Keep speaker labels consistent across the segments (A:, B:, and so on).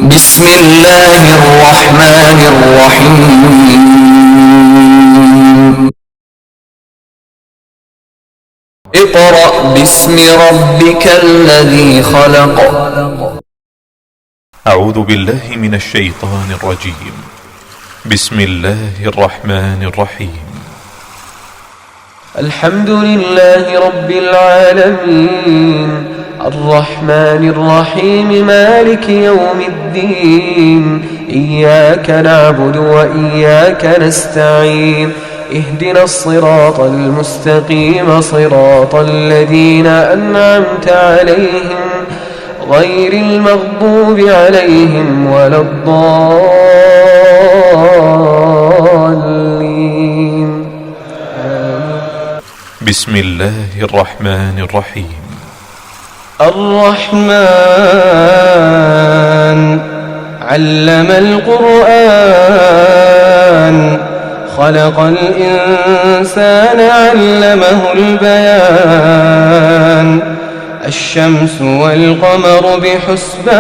A: بسم الله الرحمن الرحيم. اقرأ باسم ربك الذي خلق.
B: أعوذ بالله من الشيطان الرجيم. بسم الله الرحمن الرحيم.
C: الحمد لله رب العالمين الرحمن الرحيم مالك يوم الدين. إياك نعبد وإياك نستعين. اهدنا الصراط المستقيم صراط الذين أنعمت عليهم غير المغضوب عليهم ولا الضالين.
B: بسم الله الرحمن الرحيم.
C: الرحمن علم القرآن خلق الإنسان علمه البيان. الشمس والقمر بحسبان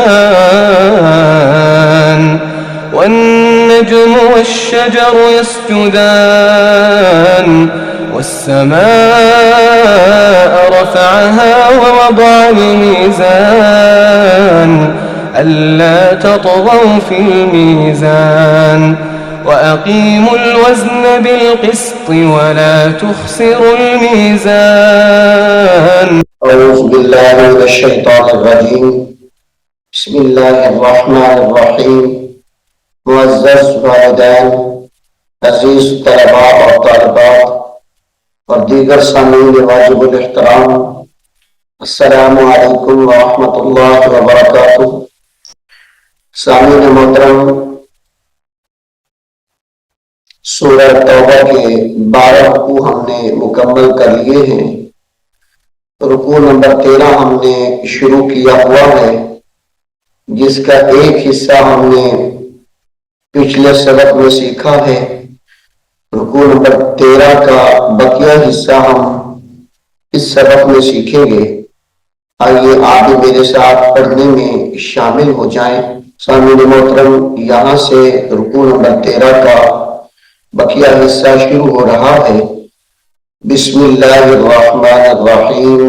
C: والنجم والشجر يسجدان. والسماء رفعها ووضع الميزان ألا تطغوا في الميزان وأقيموا الوزن بالقسط ولا تخسروا الميزان.
D: أعوذ بالله من الشيطان الرجيم. بسم الله الرحمن الرحيم. मुअज़्ज़ज़ वालिदैन, अज़ीज़ तलबा और तालिबात और दीगर सामीन वाजिबुल एहतराम, अस्सलामु अलैकुम व रहमतुल्लाहि व बरकातुहू। सामीन मोहतरम, सूरह तौबा के 12 रुकू हमने मुकम्मल कर लिए हैं। रुकू नंबर 13 हमने शुरू किया हुआ है, जिसका एक हिस्सा हमने पिछले सबक में सीखा है। रुकू नंबर 13 का बकिया हिस्सा हम इस सबक में सीखेंगे। आइए आप भी मेरे साथ पढ़ने में शामिल हो जाएं। सामीन मोहतरम, यहाँ से रुकू नंबर 13 का बकिया हिस्सा शुरू हो रहा है। बिस्मिल्लाहिर्रहमानिर्रहीम।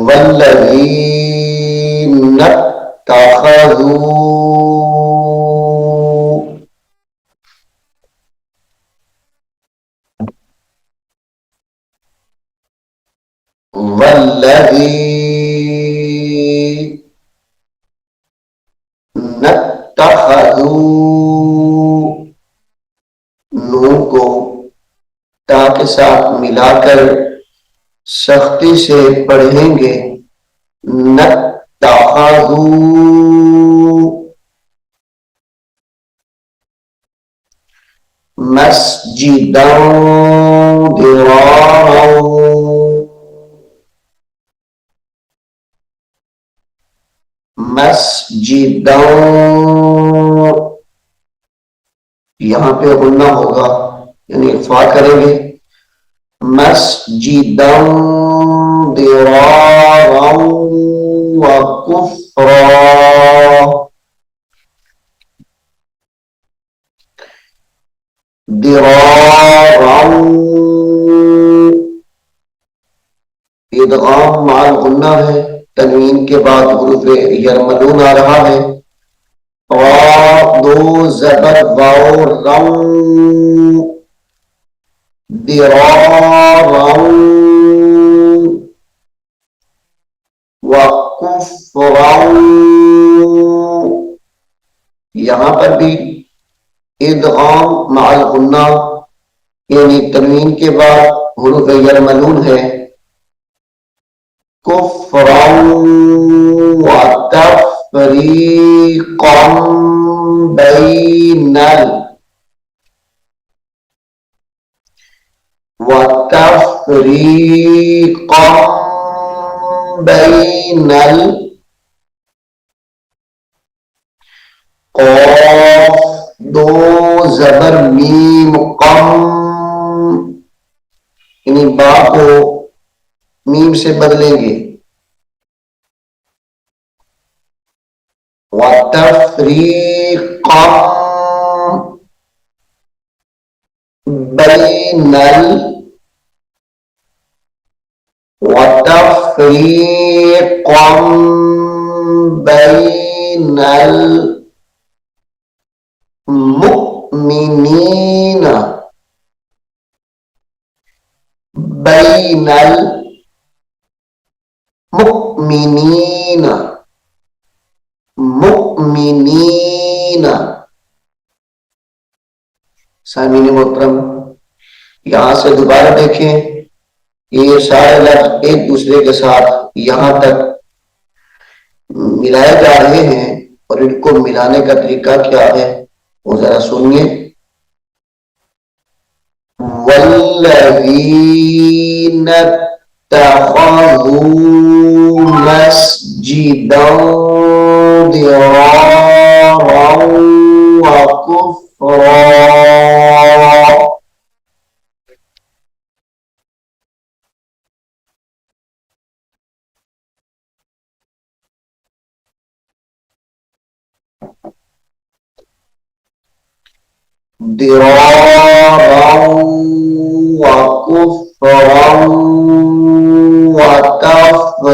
D: वल्लज़ीना इत्तख़ज़ू वल्लज़ीना इत्तख़ज़ू, नून को ता के साथ मिलाकर सख्ती से पढ़ेंगे। नत्तख़ज़ू, मस्जिदन दिरारन, मस्जिदन, यहाँ पे गुन्ना होगा, यानी इख्फा करेंगे। मस्जिदन दिरारन व कुफ्रा, दिरारन, इदगाम माल गुन्ना है, तनवीन के बाद हुरूफ यरमलून आ रहा है। दो ज़बर वाओ रौ, दिरारन व कुफ्रन, यहाँ पर भी इदगाम माल गुन्ना, यानी तनवीन के बाद हुरूफ यरमलून है। कुफ्रन व तफ़रीक़न बैनल, व तफ़रीक़न बैनल, क़ाफ़ दो ज़बर मीम क़म, यानी बा को मीम से बदलेंगे। वतफ्रीक़ा बैनल वतफ्रीक़ा बैनल मुमिनीन बैनल मुमिनीन मुमिनीन। सामीन मोहतरम, यहां से दोबारा देखें, ये सारे लफ्ज एक दूसरे के साथ यहां तक मिलाए जा रहे हैं और इनको मिलाने का तरीका क्या है वो जरा सुनिए। वल्लज़ीन इत्तख़ज़ू मस्जिदन दिरारन व कुफ्रा दिरारन व कुफ्रन व तफ़रीक़न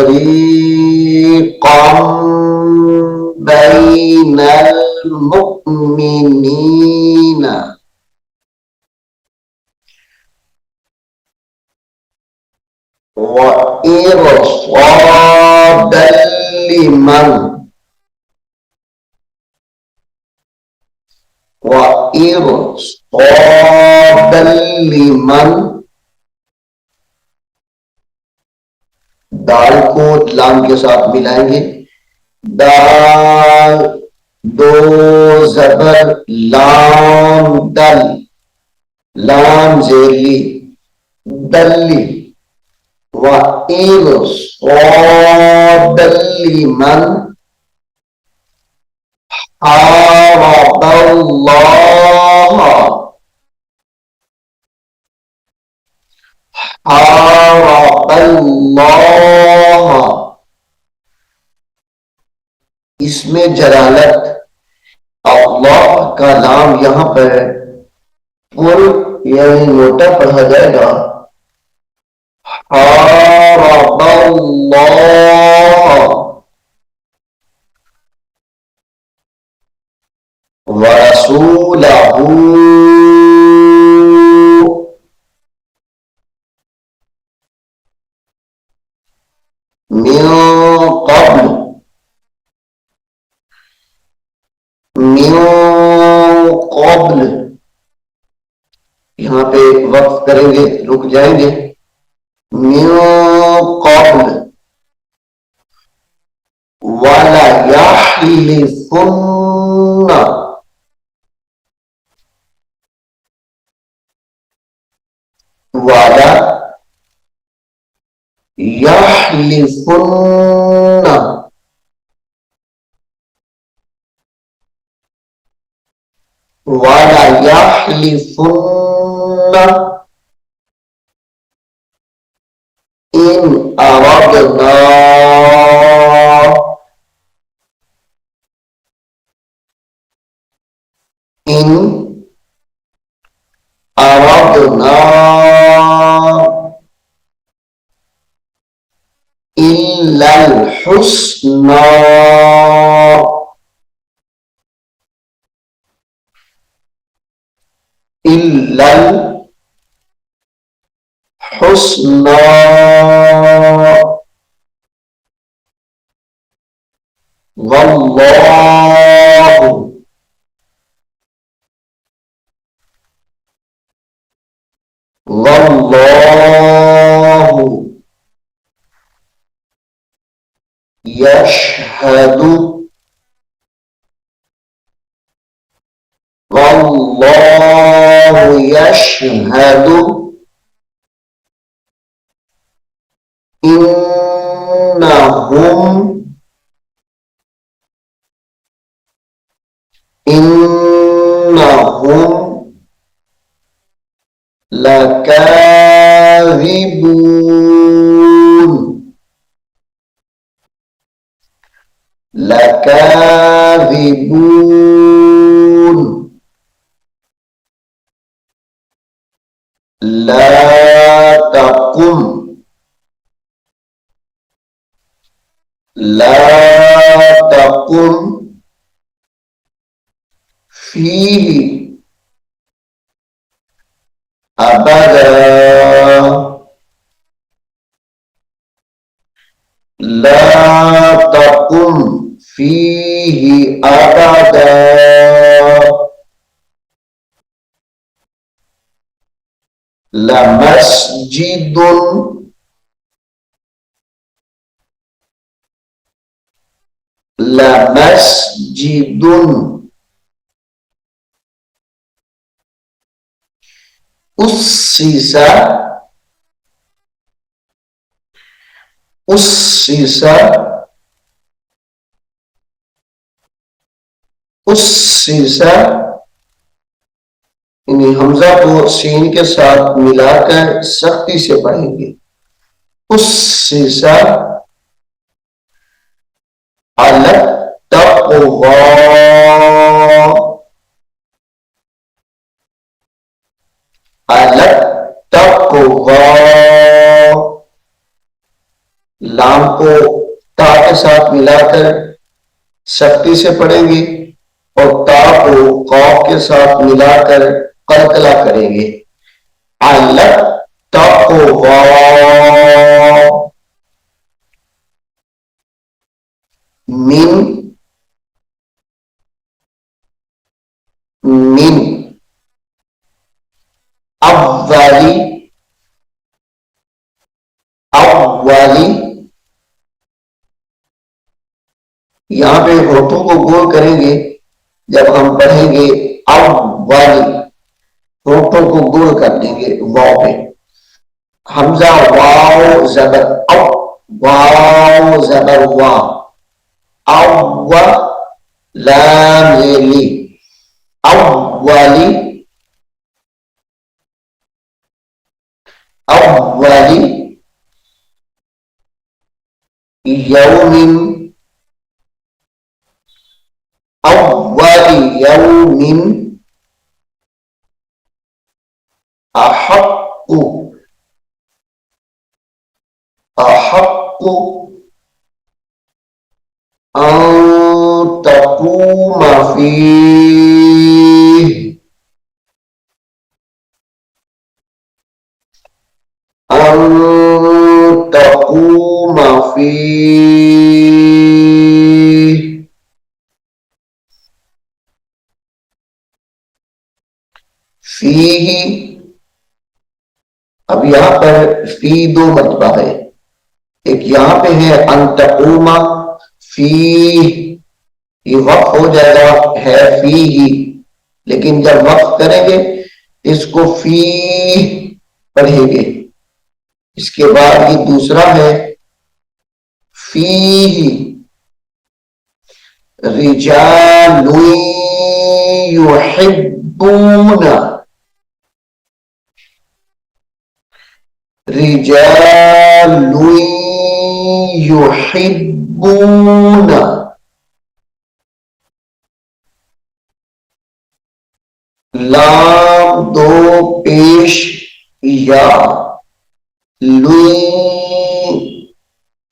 D: बैनल मुमिनीन व इरसादल लिमन दाल को लाम के साथ मिलाएंगे। दाल दो जबर लाम दल लाम जेली दल्ली व इरसादल्लिमन इसमें जलालत अल्लाह का नाम यहां पर पुर यानी मोटा पढ़ा जाएगा। व रसूलहू मिन क़ब्ल यहां पे वक्फ करेंगे, रुक जाएंगे। मिन क़ब्ल वला यहलिफुन्ना वला यहलिफुन्ना वला यहलिफुन्ना इन अरदना इन अरदना इल्लल हुस्ना इल्लल हुस्ना वल्लाहु वल्लाहु यशहदु वल्लाहु यशहदु इन्नहुम लकाज़िबून तकज़िबून ला तकुम ला तकुम फीही अबदा ला तकुम फीही अबदा लमस्जिदुन लमस्जिदुन उस्सिसा उस्सिसा उस्सिसा, यानी हमजा को सीन के साथ मिलाकर सख्ती से पढ़ेंगे। उस्सिसा अला तक़वा अला तक़वा, लाम को ता के साथ मिलाकर सख्ती से पढ़ेंगे और ता को कौफ के साथ मिलाकर कलकला करेंगे। अला तक़वा मिन मिन अव्वली अव्वली, यहां पे होठों को गोल करेंगे जब हम पढ़ेंगे अव्वली, होठों को गोल कर देंगे वाव पे। हमजा वाव जबर अव, वाव जबर वा, अव्व लाम ली, अव्वली अव्वली यौमिन अव्वली यौमिन अहक्कु अहक्कु अन तक़ूम फीह अन तक़ूम फीह फीही, अब यहां पर फी दो मरतबा है, एक यहां पे है अन तक़ूमा फी, ये वक्फ हो जाएगा है फी ही, लेकिन जब वक्फ करेंगे इसको फी पढ़ेंगे। इसके बाद ये दूसरा है फी रिजालुन युहिब्बूना रिजालुन युहिब्बूना, लाम दो पेश या, लुई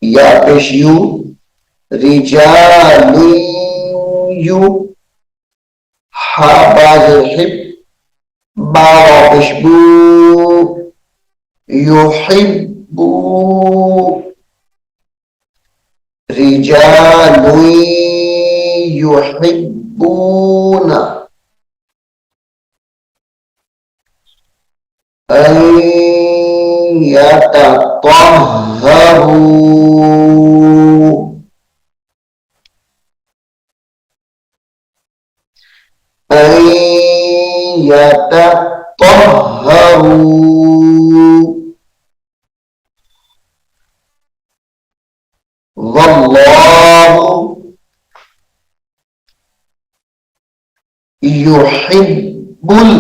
D: या पेश यू, रिजालुन यू, हा बाज हिब, बा पेश बू, युहिब्बू, रिजालुन युहिब्बूना अन यतत्तहरू अन यतत्तहरू वल्लाहु युहिब्बुल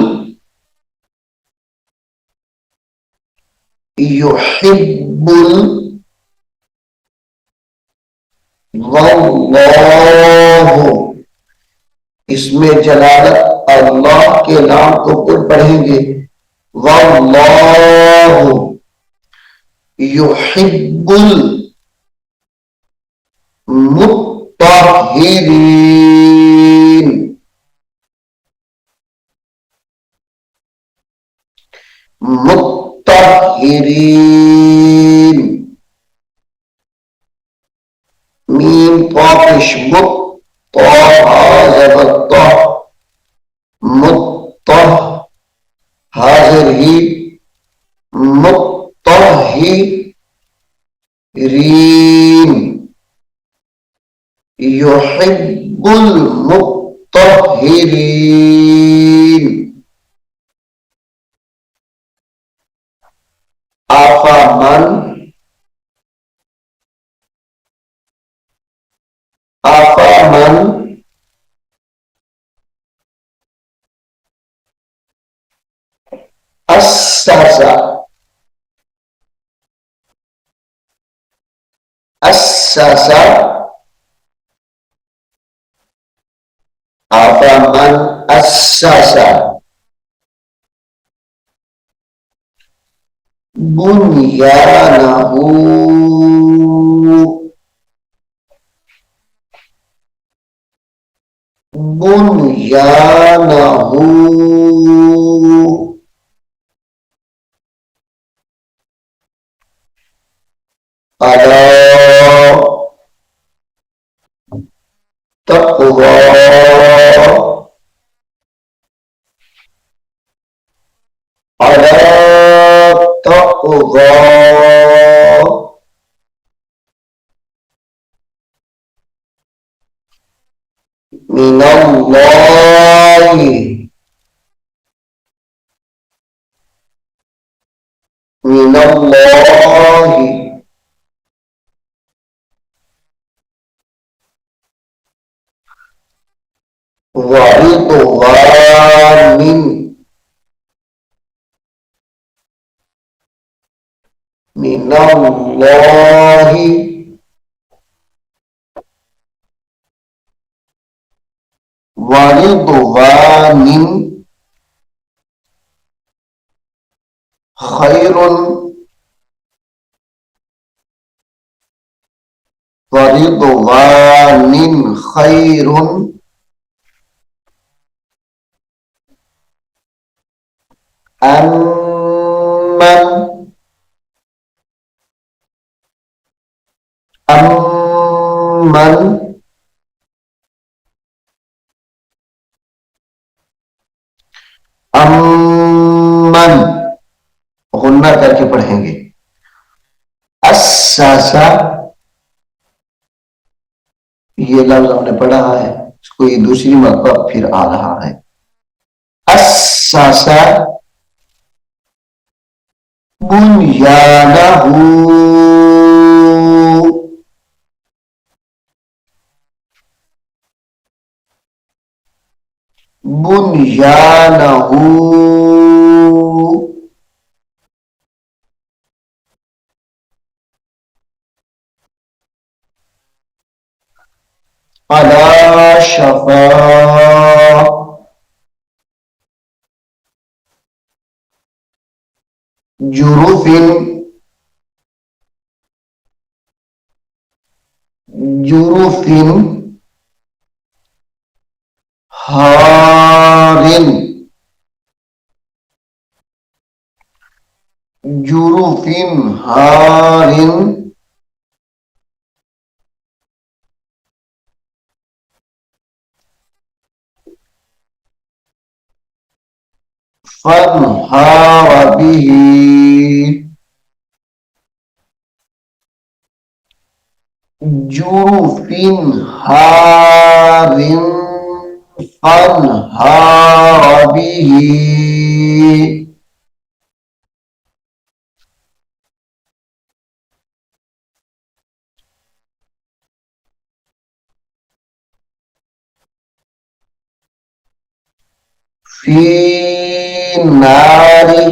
D: युहिब्बुल वल्लाहु इसमें जलालत अल्लाह के नाम को खुद पढ़ेंगे, वल्लाहु युहिब्बुल मुत्तहिरीन। मुत्तहिरीन, मीम पेश मुत, मुत्तह हाजिर ही, मुत्तहिरीन, युहिब्बुल मुत्तहिरीन। आफामन, आफामन अस्सासा, अस्सासा, आफामन अस्सासा बुनियानहू, बुनियानहू अला तक़वा, अला तक़वा मिनल्लाहि, मिनल्लाहि वरिदवानिन, मिनल्लाहि वरिदवानिन खैरुन, वरिदवानिन खैरुन अम्मन, अम्मन अम्मन गुन्ना करके पढ़ेंगे। अस्सासा, ये लफ्ज हमने पढ़ा है, इसको ये दूसरी मरतबा फिर आ रहा है। अस्सासा बुनियानहू, बुनियानहू अला शफा जुरुफिन, जुरुफिन हारिन, जुरुफिन हारिन फन्हार बिही, जुरुफिन हारिन फन्हार बिही। फी नारी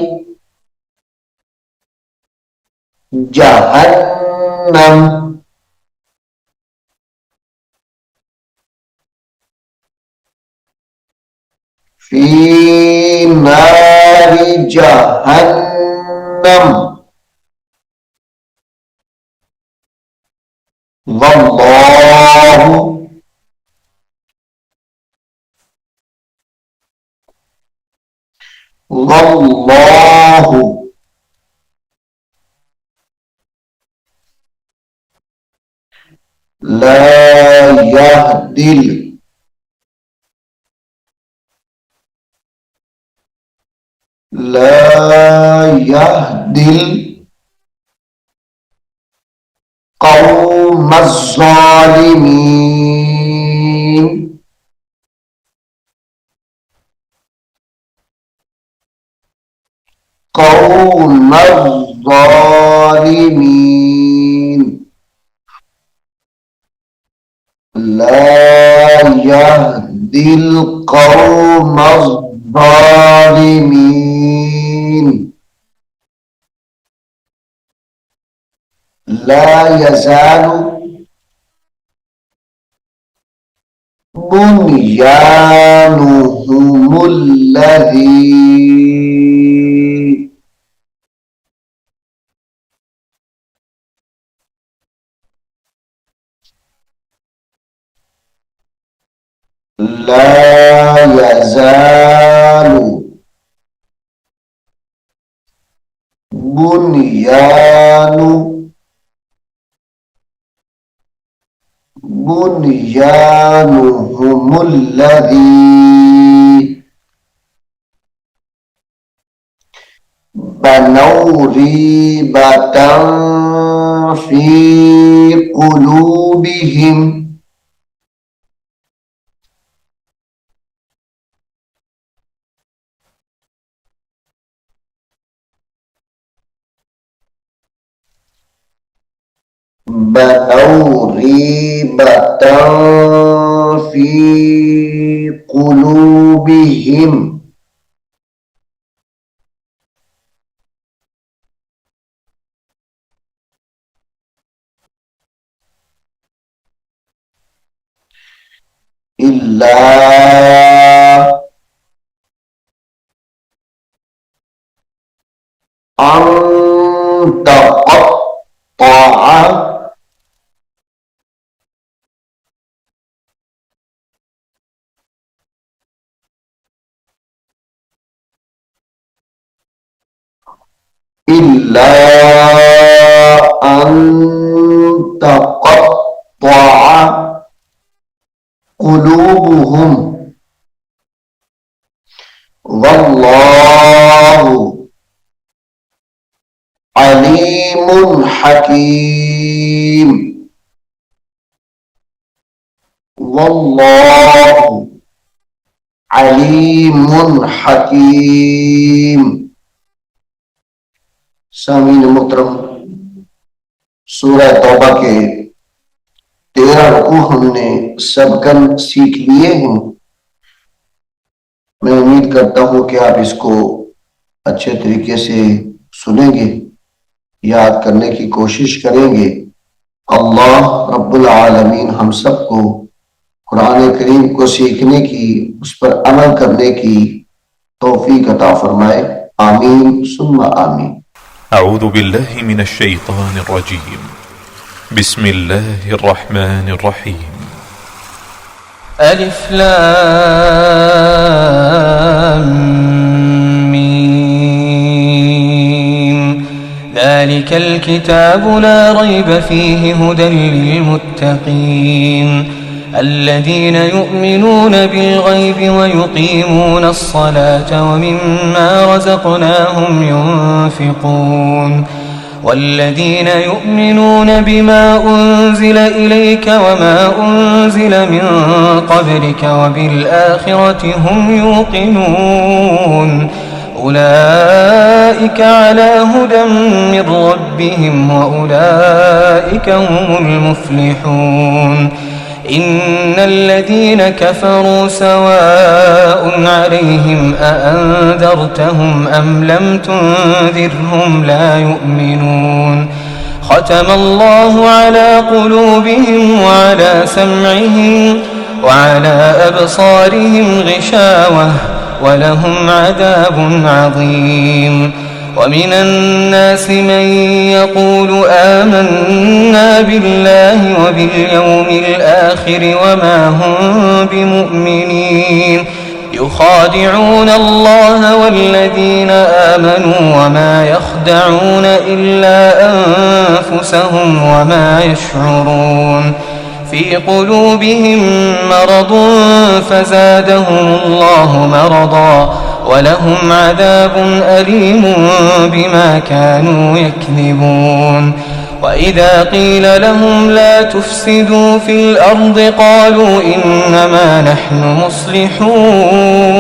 D: जहन्नम, फी नारी जहन्नम वल्लाहु वल्लाहु ला यहदिल कौमज़्ज़ालिमीन कौमज़्ज़ालिमीन ला यहदिल कौमज़्ज़ालिमीन ला यज़ालु बुन्यानुहुमुल्लज़ी ला यज़ालु बुन्यानुहुमुल्लज़ी बनौ रीबतन फी कुलूबिहिम बनौ रीबतन फी कुलूबिहिम इल्ला अन तक़त्तअ इल्ला अन तक़त्तअ क़ुलूबुहुम वल्लाहु अलीमुन हकीम वल्लाहु अलीमुन हकीम। सामीन मुहतरम, सूरह तौबा के 13 रुकू हमने सबकन सीख लिए हैं। मैं उम्मीद करता हूं कि आप इसको अच्छे तरीके से सुनेंगे, याद करने की कोशिश करेंगे। अल्लाह रब्बुल आलमीन हम सबको कुरान करीम को सीखने की, उस पर अमल करने की तौफीक अता फरमाए। आमीन सुम्मा आमीन।
B: أعوذ بالله من الشيطان الرجيم بسم الله الرحمن الرحيم
C: ألف لام ميم ذلك الكتاب لا ريب فيه هدى للمتقين الذين يؤمنون بالغيب ويقيمون الصلاة ومما رزقناهم ينفقون والذين يؤمنون بما أنزل إليك وما أنزل من قبلك وبالآخرة هم يوقنون أولئك على هدى من ربهم وأولئك هم المفلحون إن الذين كفروا سواء عليهم أأنذرتهم أم لم تنذرهم لا يؤمنون ختم الله على قلوبهم وعلى سمعهم وعلى أبصارهم غشاوة ولهم عذاب عظيم. ومن الناس من يقول آمنا بالله وباليوم الآخر وما هم بمؤمنين يخادعون الله والذين آمنوا وما يخدعون إلا أنفسهم وما يشعرون. في قلوبهم مرض فزادهم الله مرضا ولهم عذاب أليم بما كانوا يكذبون. وإذا قيل لهم لا تفسدوا في الأرض قالوا إنما نحن مصلحون